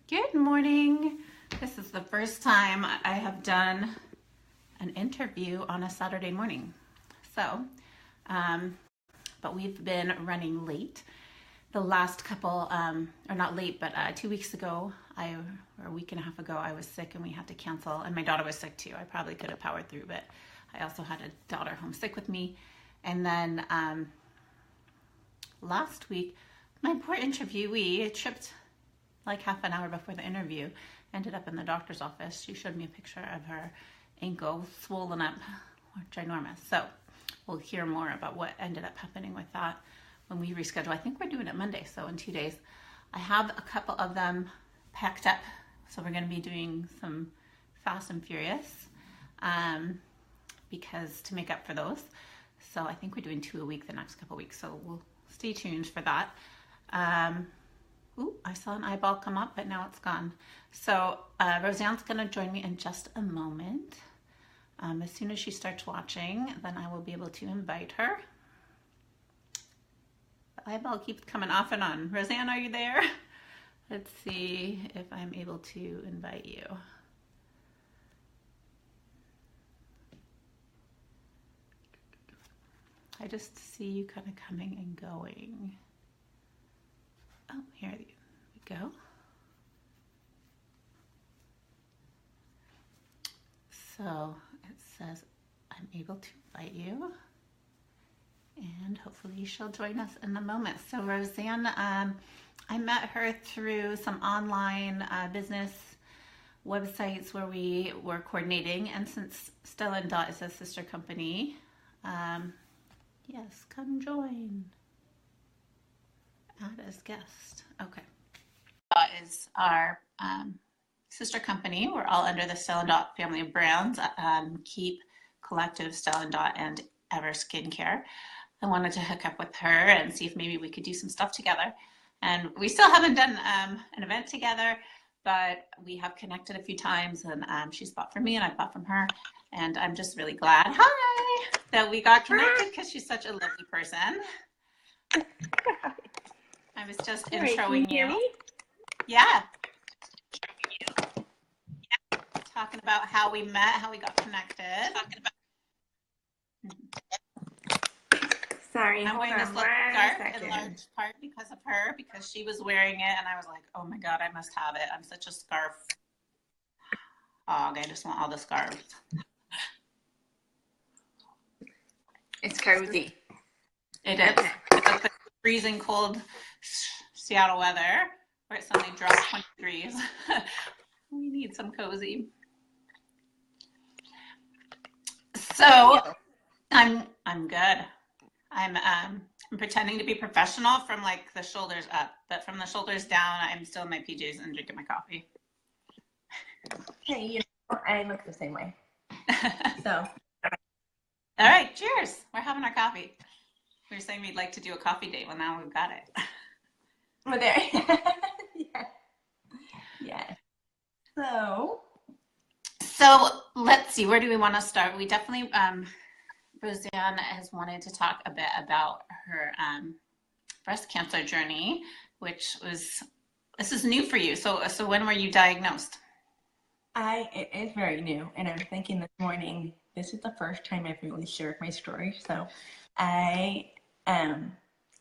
Good morning. This is the first time I have done an interview on a Saturday morning. But we've been running late. The last couple, or not late, but 2 weeks ago, or a week and a half ago, I was sick and we had to cancel. And my daughter was sick too. I probably could have powered through, but I also had a daughter home sick with me. And then last week, my poor interviewee tripped like half an hour before the interview, ended up in the doctor's office. She showed me a picture of her ankle swollen up, ginormous. So we'll hear more about what ended up happening with that when we reschedule. I think we're doing it Monday, so in 2 days. I have a couple of them packed up, so we're going to be doing some Fast and Furious because to make up for those. So I think we're doing 2 a week the next couple of weeks, so we'll stay tuned for that. Ooh, I saw an eyeball come up, but now it's gone. So Rosanne's going to join me in just a moment. As soon as she starts watching, then I will be able to invite her. The eyeball keeps coming off and on. Rosanne, are you there? Let's see if I'm able to invite you. I just see you kind of coming and going. Oh, here we go. So it says I'm able to invite you, and hopefully she'll join us in a moment. So Rosanne, I met her through some online business websites where we were coordinating, and since Stella Dot is a sister company, yes, come join. Add as guest. Okay. Dot is our sister company. We're all under the Stella Dot family of brands. Keep, Collective, Stella Dot, and Ever Skincare. I wanted to hook up with her and see if maybe we could do some stuff together. And we still haven't done an event together, but we have connected a few times, and she's bought from me and I bought from her. And I'm just really glad, hi, that we got connected because she's such a lovely person. I was just introing you. Yeah. Talking about how we met, how we got connected. Sorry, I'm wearing this little scarf in large part because of her, because she was wearing it, and I was like, oh my God, I must have it. I'm such a scarf hog. I just want all the scarves. It's cozy. It is. Okay. It's like the freezing cold Seattle weather where it suddenly drops 20 degrees. We need some cozy. So I'm good. I'm pretending to be professional from like the shoulders up, but from the shoulders down, I'm still in my PJs and drinking my coffee. Hey, you know, I look the same way. So. All right, cheers. We're having our coffee. We were saying we'd like to do a coffee date. Well, now we've got it. Well, there. Yeah. Yeah. So let's see. Where do we want to start? We definitely, Rosanne has wanted to talk a bit about her breast cancer journey, which was, this is new for you. So when were you diagnosed? It is very new, and I'm thinking this morning, this is the first time I've really shared my story. So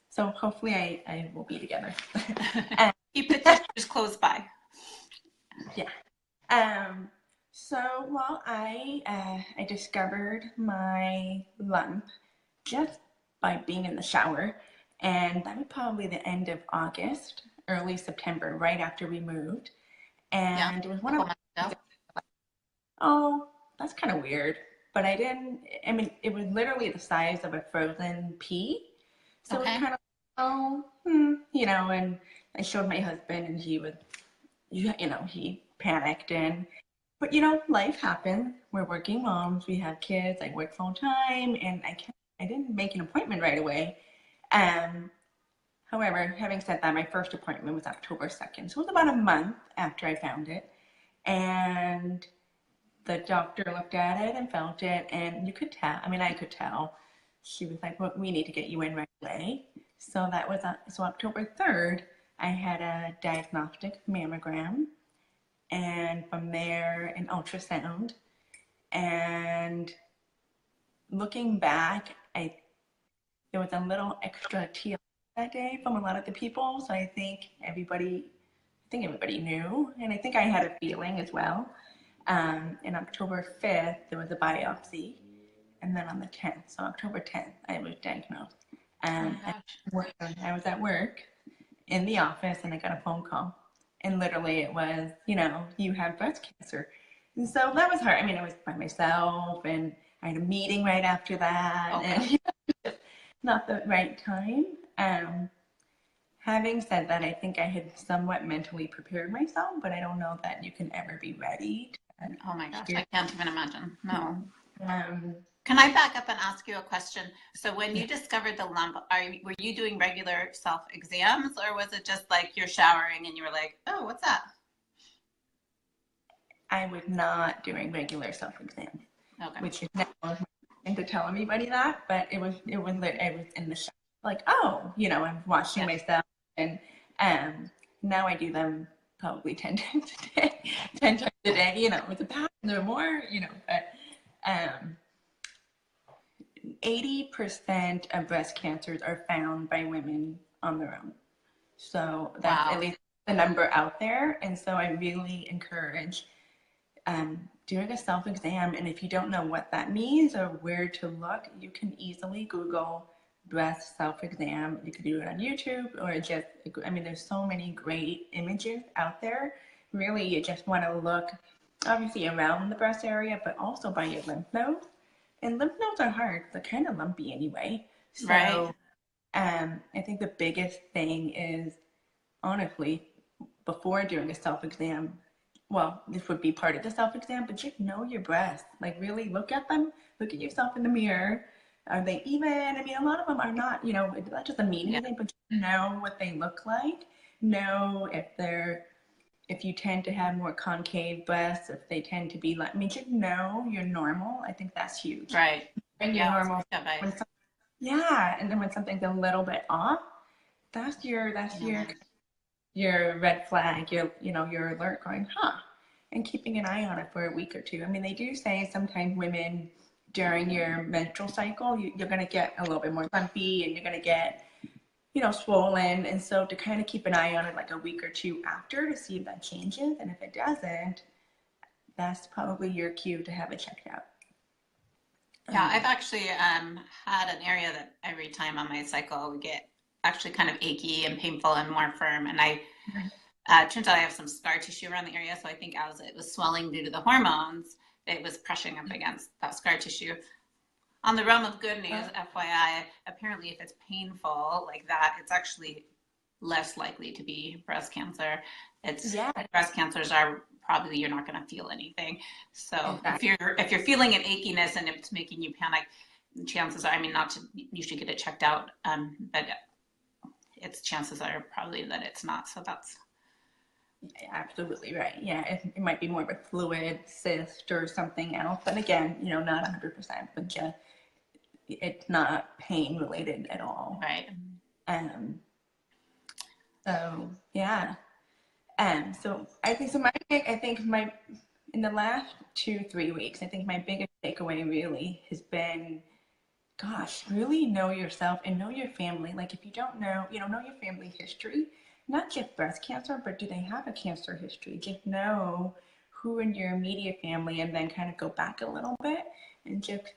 so hopefully I will be together. Keep the tissues close by. Yeah. So, well, I discovered my lump just by being in the shower, and that was probably the end of August, early September, right after we moved. And it was one of oh, that's kind of weird. But I mean, it was literally the size of a frozen pea. So it kind of, you know, and I showed my husband, and he was, you know, he panicked. But you know, life happens. We're working moms, we have kids, I work full time, and I didn't make an appointment right away. However, having said that, my first appointment was October 2nd. So it was about a month after I found it. And the doctor looked at it and felt it, and you could tell, I mean, I could tell. She was like, well, we need to get you in right away. So that was, so October 3rd, I had a diagnostic mammogram, and from there an ultrasound. And looking back, there was a little extra TLC that day from a lot of the people, so I think everybody knew, and I think I had a feeling as well. In October 5th, there was a biopsy, and then on the 10th, so October 10th, I was diagnosed. I was at work in the office, and I got a phone call, and literally it was, you have breast cancer. And so that was hard. I mean, I was by myself, and I had a meeting right after that, and not the right time. Having said that, I think I had somewhat mentally prepared myself, but I don't know that you can ever be ready. Oh my gosh, I can't even imagine. No. Um, Can I back up and ask you a question? So when you discovered the lump, were you doing regular self-exams, or was it just like you're showering and you were like, oh, what's that? I was not doing regular self-exams, which is now to tell everybody that, but it was in the shower, like, oh, I'm washing myself, and now I do them probably 10 times a day, 10 times a day, with a pattern or more, but 80% of breast cancers are found by women on their own. So that's at least the number out there. And so I really encourage doing a self-exam. And if you don't know what that means or where to look, you can easily Google breast self-exam. You can do it on YouTube, or there's so many great images out there. Really, you just want to look obviously around the breast area, but also by your lymph nodes. And lymph nodes are hard. They're kind of lumpy anyway. So I think the biggest thing is, honestly, before doing a self-exam, well, this would be part of the self-exam, but just know your breasts. Like, really look at them. Look at yourself in the mirror. Are they even? I mean, a lot of them are not, that doesn't mean anything, but just know what they look like. Know if you tend to have more concave breasts, if they tend to be like, just know you're normal. I think that's huge. Right. And you're normal. And then when something's a little bit off, that's your red flag, your alert going, and keeping an eye on it for a week or two. I mean, they do say sometimes women during your menstrual cycle, you're going to get a little bit more lumpy, and you're going to get, swollen. And so to kind of keep an eye on it like a week or two after to see if that changes. And if it doesn't, that's probably your cue to have it checked out. Yeah, I've actually had an area that every time on my cycle would get actually kind of achy and painful and more firm. And turns out I have some scar tissue around the area. So I think as it was swelling due to the hormones, it was pressing up against that scar tissue. On the realm of good news, FYI, apparently if it's painful like that, it's actually less likely to be breast cancer. Breast cancers are probably, you're not going to feel anything. So if you're feeling an achiness and it's making you panic, chances are, you should get it checked out, but chances are probably that it's not. So that's absolutely right. Yeah, it might be more of a fluid cyst or something else, but again, not 100%, but just it's not pain related at all. Right. So yeah. So I think in the last 2-3 weeks, I think my biggest takeaway really has been, really know yourself and know your family. Like, if you don't know, know your family history, not just breast cancer, but do they have a cancer history? Just know who in your immediate family, and then kind of go back a little bit, and just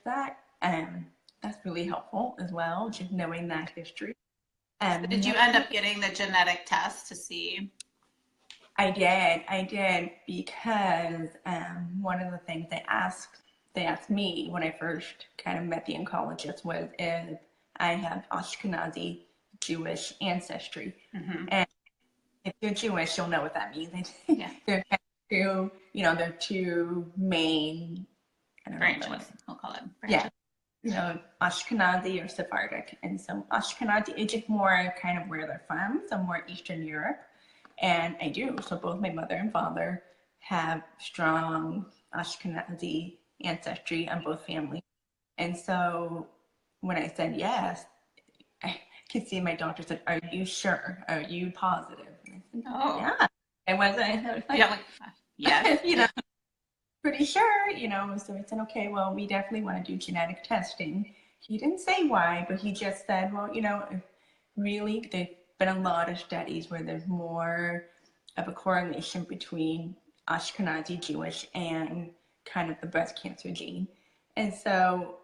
that's really helpful as well, just knowing that history. Did you end up getting the genetic test to see? I did, because one of the things they asked me when I first kind of met the oncologist was if I have Ashkenazi Jewish ancestry. Mm-hmm. And if you're Jewish, you'll know what that means. Yeah. They're two main branches. We'll call it branches. Yeah. Ashkenazi or Sephardic. And so Ashkenazi is just more kind of where they're from, so more Eastern Europe. And I do. So both my mother and father have strong Ashkenazi ancestry on both families. And so when I said yes, I could see my doctor said, "Are you sure? Are you positive?" And I said, "Yeah." I wasn't. Yes. you know, pretty sure, so I said, okay, well, we definitely want to do genetic testing. He didn't say why, but he just said, well, really, there's been a lot of studies where there's more of a correlation between Ashkenazi Jewish and kind of the breast cancer gene. And so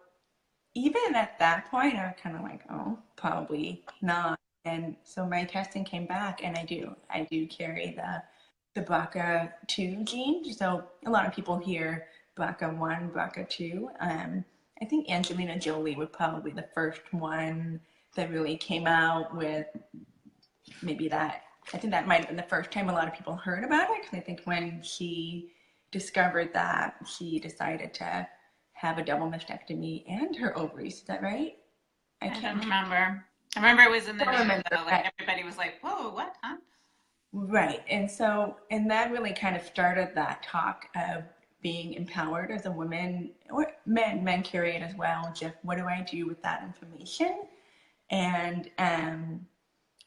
even at that point, I was kind of like, oh, probably not. And so my testing came back, and I do carry the BRCA2 gene. So a lot of people hear BRCA1, BRCA2. I think Angelina Jolie was probably the first one that really came out with maybe that. I think that might have been the first time a lot of people heard about it, because I think when she discovered that, she decided to have a double mastectomy and her ovaries. Is that right? I don't remember. I remember it was in the news, though, like everybody was like, whoa, what, huh? Right. And that really kind of started that talk of being empowered as a woman, or men carry it as well. Just what do I do with that information? And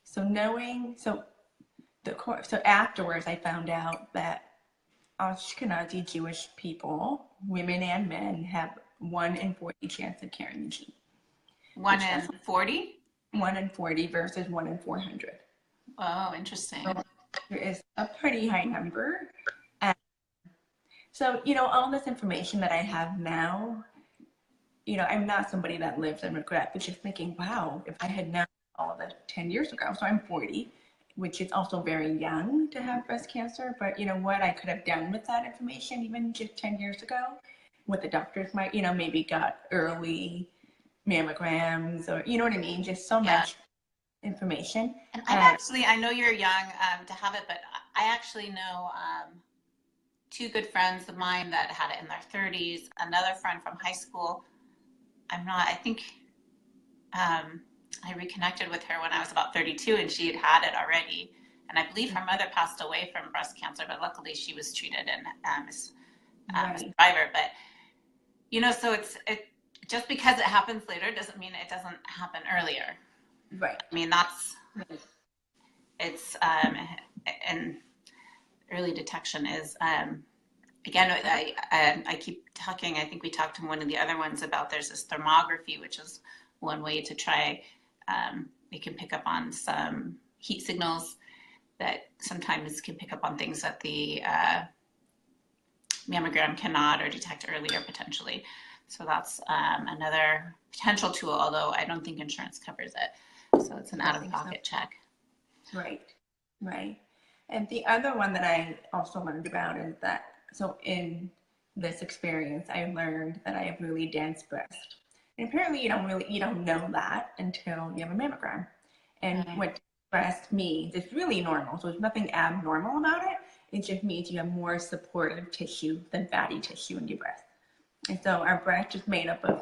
so afterwards, I found out that Ashkenazi Jewish people, women and men, have 1 in 40 chance of carrying the gene. 1 in 40? 1 in 40 versus 1 in 400. Oh, interesting. So there is a pretty high number. So, all this information that I have now, I'm not somebody that lives in regret, but just thinking, wow, if I had known all of this 10 years ago, so I'm 40, which is also very young to have breast cancer, but what I could have done with that information even just 10 years ago, what the doctors might, maybe got early mammograms, or you know what I mean, just so much information. And I know you're young to have it, but I actually know 2 good friends of mine that had it in their 30s, another friend from high school. I think I reconnected with her when I was about 32, and she had it already. And I believe her mother passed away from breast cancer, but luckily she was treated and is a survivor. But, so it just because it happens later doesn't mean it doesn't happen earlier. Right. I mean, it's, and early detection is, again, I keep talking, I think we talked to one of the other ones about there's this thermography, which is one way to try, it can pick up on some heat signals that sometimes can pick up on things that the mammogram cannot, or detect earlier potentially. So that's another potential tool, although I don't think insurance covers it. So it's an out-of-pocket check. Right. And the other one that I also learned about is that, so in this experience, I learned that I have really dense breast. And apparently you don't know that until you have a mammogram. And what breast means, it's really normal. So there's nothing abnormal about it. It just means you have more supportive tissue than fatty tissue in your breast. And so our breast is made up of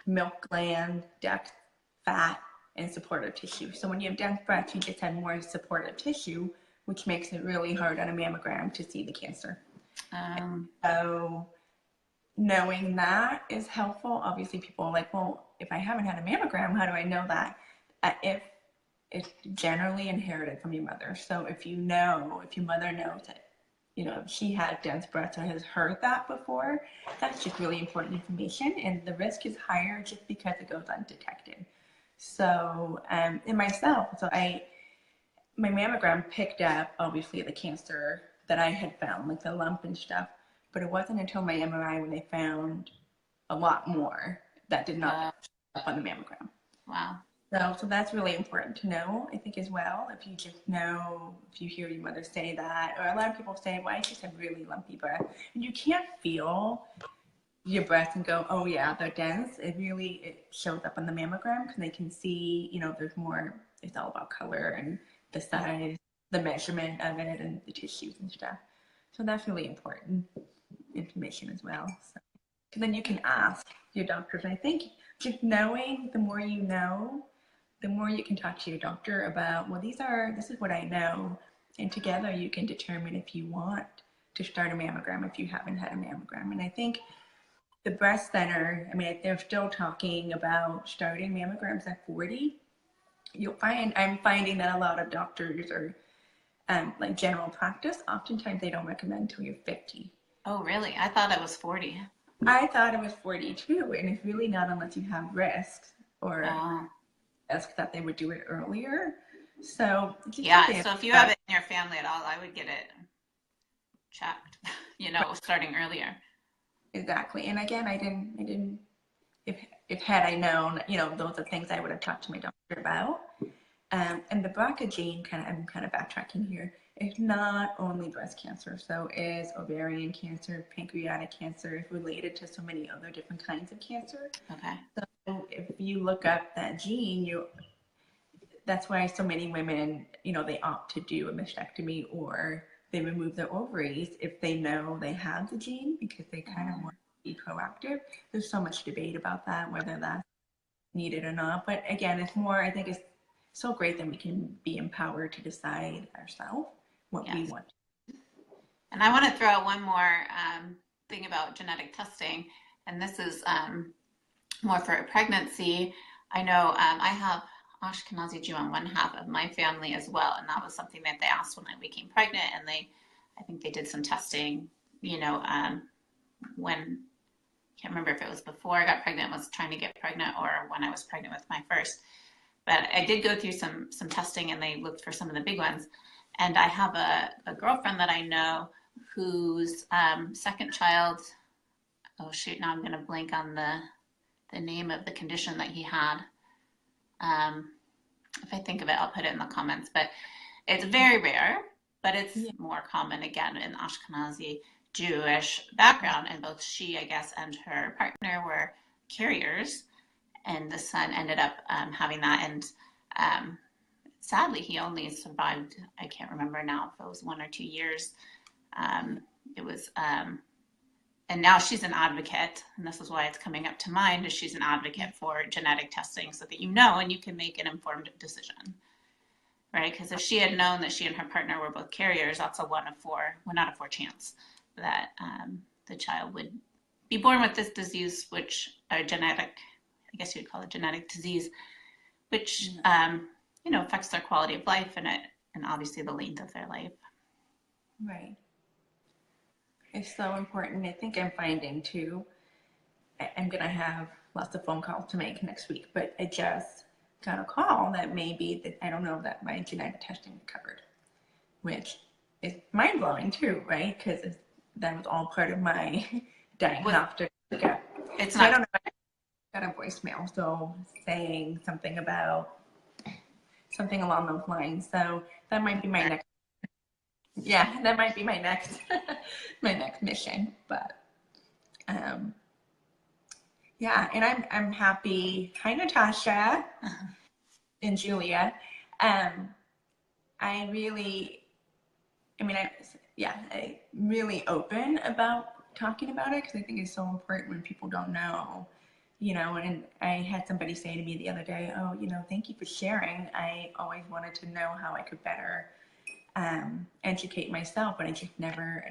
milk gland, duct, fat, and supportive tissue. So when you have dense breast, you just have more supportive tissue, which makes it really hard on a mammogram to see the cancer. So knowing that is helpful. Obviously, people are like, well, if I haven't had a mammogram, how do I know that? If it's generally inherited from your mother. So if your mother knows that, she had dense breast or has heard that before, that's just really important information. And the risk is higher just because it goes undetected. So, in myself, my mammogram picked up, obviously, the cancer that I had found, like the lump and stuff, but it wasn't until my MRI when they found a lot more that did not show up on the mammogram. Wow. So that's really important to know, I think, as well. If you hear your mother say that, or a lot of people say, well, I just have really lumpy breast. And you can't feel your breast and go, oh yeah, they're dense. It shows up on the mammogram because they can see, there's more, it's all about color and the size, the measurement of it, and the tissues and stuff. So that's really important information as well. So then you can ask your doctors. And I think just knowing, the more you know, the more you can talk to your doctor about, well, this is what I know. And together you can determine if you want to start a mammogram if you haven't had a mammogram. And I think the breast center, they're still talking about starting mammograms at 40. I'm finding that a lot of doctors are like general practice, oftentimes they don't recommend until you're 50. Oh, really? I thought it was 40. I thought it was 42, and it's really not unless you have risks or risk that they would do it earlier. So yeah, so if you have it in your family at all, I would get it checked, starting earlier. Exactly. And again, I didn't, if had I known, those are things I would have talked to my doctor about. And the BRCA gene, I'm kind of backtracking here, is not only breast cancer. So is ovarian cancer, pancreatic cancer, is related to so many other different kinds of cancer. Okay. So if you look up that gene, that's why so many women, they opt to do a mastectomy or they remove their ovaries if they know they have the gene, because they kind of want to be proactive. There's so much debate about that, whether that's needed or not. But again, it's more, I think it's so great that we can be empowered to decide ourselves what we want. And I want to throw out one more thing about genetic testing, and this is more for a pregnancy. I know I have Ashkenazi Jew on one half of my family as well, and that was something that they asked when I became pregnant, and I think they did some testing, when, can't remember if it was before I got pregnant, was trying to get pregnant, or when I was pregnant with my first. But I did go through some testing, and they looked for some of the big ones. And I have a girlfriend that I know whose second child, oh shoot, now I'm going to blank on the name of the condition that he had. If I think of it, I'll put it in the comments. But it's very rare, but it's more common, again, in Ashkenazi Jewish background. And both she, I guess, and her partner were carriers. And the son ended up having that. And sadly, he only survived, I can't remember now if it was 1 or 2 years. It was, and now she's an advocate, and this is why it's coming up to mind, is she's an advocate for genetic testing so that and you can make an informed decision, right? Because if she had known that she and her partner were both carriers, that's a 1 out of 4 chance that the child would be born with this disease, which are genetic, I guess you'd call it genetic disease, which affects their quality of life and obviously the length of their life. Right. It's so important. I think I'm finding too, I'm going to have lots of phone calls to make next week, but I just got a call that maybe that I don't know that my genetic testing covered, which is mind blowing too, right? Because that was all part of my diagnostic. It's not. I don't know. I got a voicemail, so saying something along those lines. So that might be my next. Yeah, that might be my next my next mission. But yeah, and I'm happy. Hi, Natasha and Julia. I'm really open about talking about it because I think it's so important when people don't know. And I had somebody say to me the other day, oh, thank you for sharing. I always wanted to know how I could better educate myself, but I just never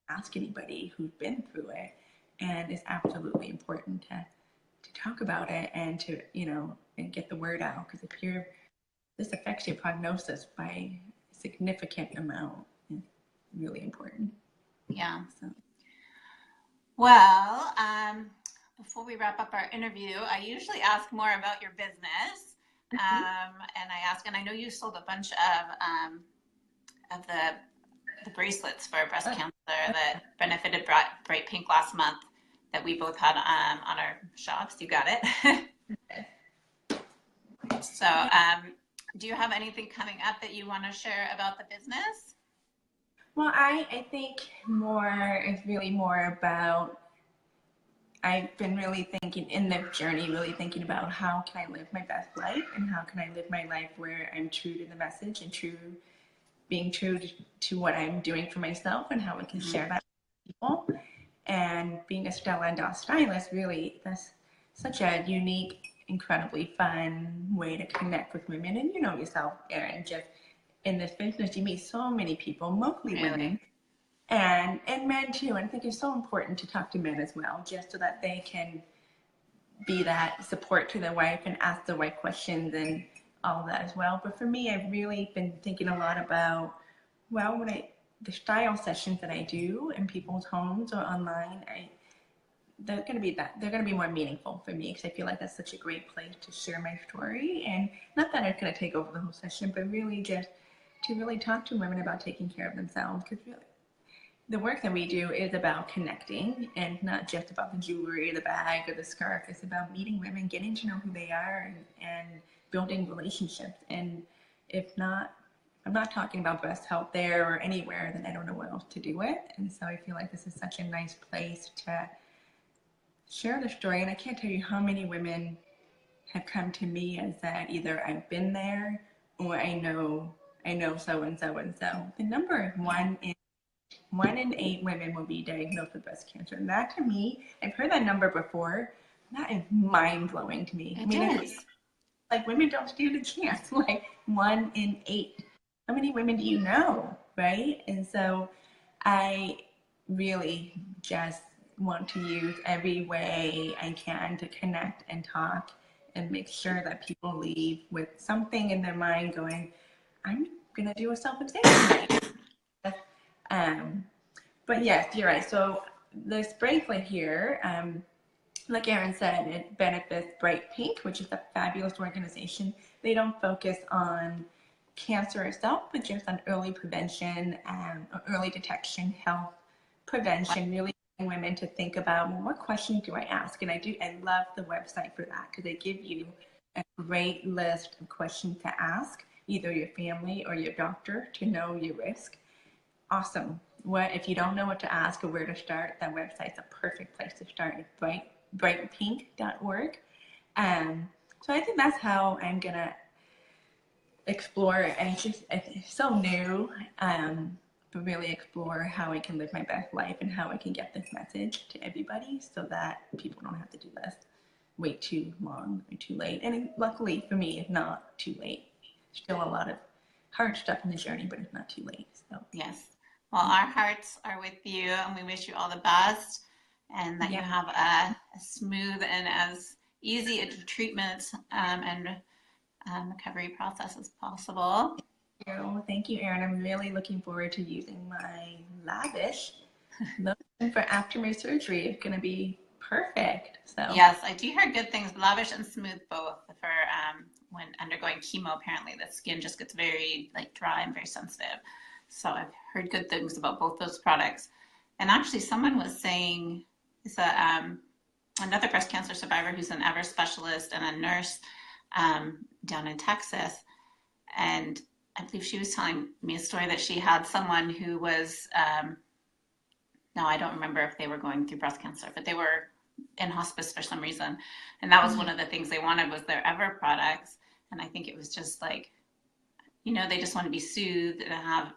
ask anybody who's been through it. And it's absolutely important to talk about it and to, and get the word out. Because this affects your prognosis by a significant amount. It's really important. Yeah. So. Well, before we wrap up our interview, I usually ask more about your business. And I know you sold a bunch of the bracelets for breast cancer that benefited Bright Pink last month that we both had on our shops. You got it. So do you have anything coming up that you want to share about the business? Well, I think it's really more about, I've been really thinking in the journey, really thinking about how can I live my best life and how can I live my life where I'm true to the message and being true to what I'm doing for myself and how I can share that with people. And being a Stella Dot stylist, really, that's such a unique, incredibly fun way to connect with women. And you know yourself, Erin, just in this business, you meet so many people, mostly women, and men too. And I think it's so important to talk to men as well, just so that they can be that support to their wife and ask the right questions and all of that as well. But for me, I've really been thinking a lot about Well, the style sessions that I do in people's homes or online, they're going to be more meaningful for me, because I feel like that's such a great place to share my story. And not that it's going to take over the whole session, but really just to really talk to women about taking care of themselves, because really the work that we do is about connecting, and not just about the jewelry, the bag, or the scarf. It's about meeting women, getting to know who they are, and building relationships. And if not, I'm not talking about breast health there or anywhere, then I don't know what else to do with. And so I feel like this is such a nice place to share the story. And I can't tell you how many women have come to me and said either I've been there or I know so and so and so. The number is 1 in 8 women will be diagnosed with breast cancer. And that, to me, I've heard that number before. That is mind blowing to me. It is. Like, women don't stand a chance. Like, 1 in 8. How many women do you know, right? And so I really just want to use every way I can to connect and talk and make sure that people leave with something in their mind going, I'm going to do a self-examination. But yes, you're right. So this bracelet here, like Erin said, it benefits Bright Pink, which is a fabulous organization. They don't focus on cancer itself, but just on early prevention, early detection, health prevention, really getting women to think about, well, what questions do I ask? And I love the website for that, because they give you a great list of questions to ask, either your family or your doctor, to know your risk. Awesome. If you don't know what to ask or where to start, that website's a perfect place to start. It's brightpink.org. So I think that's how I'm gonna explore, and it's so new, but really explore how I can live my best life and how I can get this message to everybody, so that people don't have to do this wait too long or too late. And luckily for me, it's not too late. Still a lot of hard stuff in the journey, but it's not too late. So Yes. Well, our hearts are with you, and we wish you all the best, and that you have a smooth and as easy a treatment and recovery process as possible. Thank you, Erin. I'm really looking forward to using my lavish lotion for after my surgery. It's going to be perfect. So yes, I do hear good things. Lavish and smooth both. For when undergoing chemo, apparently the skin just gets very dry and very sensitive. So I've heard good things about both those products. And actually, someone was saying, it's another breast cancer survivor who's an Ever specialist and a nurse down in Texas. And I believe she was telling me a story that she had someone who was, no, I don't remember if they were going through breast cancer, but they were in hospice for some reason. And that was one of the things they wanted was their Ever products. And I think it was just like, they just want to be soothed and have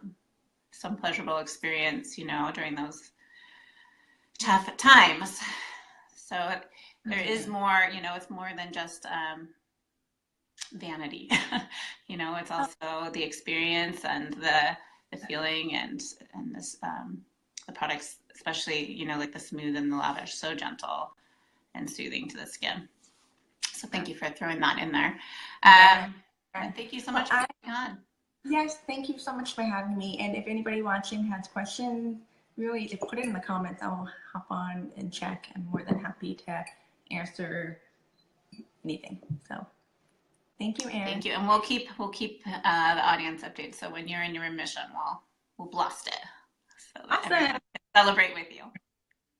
some pleasurable experience, during those tough times. So there is more, it's more than just vanity. It's also the experience and the feeling and this the products, especially, like the smooth and the lavish, so gentle and soothing to the skin. So thank you for throwing that in there. And thank you so much for being on. Yes, thank you so much for having me. And if anybody watching has questions, really just put it in the comments. I'll hop on and check. I'm more than happy to answer anything. So thank you, Erin. Thank you. And we'll keep the audience updated. So when you're in your remission, we'll blast it. So that everyone can celebrate with you.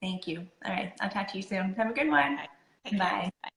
Thank you. All right. I'll talk to you soon. Have a good one. Bye. Bye.